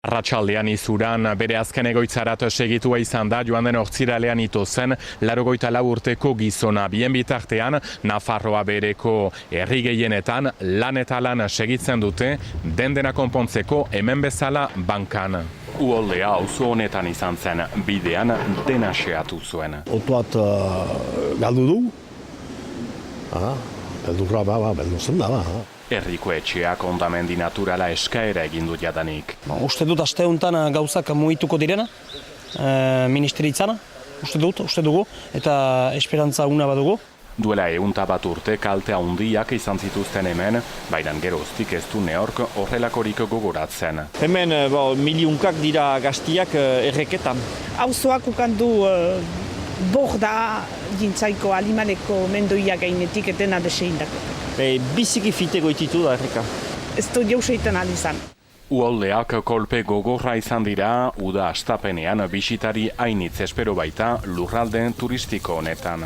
Arratsaldean Izuran bere azken egoitzarat segitua izan da joan den ostiralean ito zen 84 urteko gizona. Bien bitartean Nafarroa bereko herri gehienetan lan eta lan segitzen dute dena konpontzeko hemen bezala bankan. Uholdea auzo honetan izan zen, bidean dena xeatu zuen. Otoat galdu du. Beldurra beldu zen da. Herriko etxeak hondamendi naturala eskaera egin du jadanik. Uste dut aste honetan gauzak mugituko direna, ministeritzana, uste dugu, eta esperantza una badugu. Duela 101 urte kalte handiak izan zituzten hemen, baina geroztik ez du neork horrelakorik gogoratzen. Hemen miliunkak dira gaztiak erreketan. Auzoak ukandu borda jintzaiko alimaneko mendoia gainetik etena deseindako. Biziki fite goititu da erreka. Ez du jauseiten alizan. Uholdeak kolpe gogorra izan dira, uda astapenean bisitari hainitz espero baita lurralde turistiko honetan.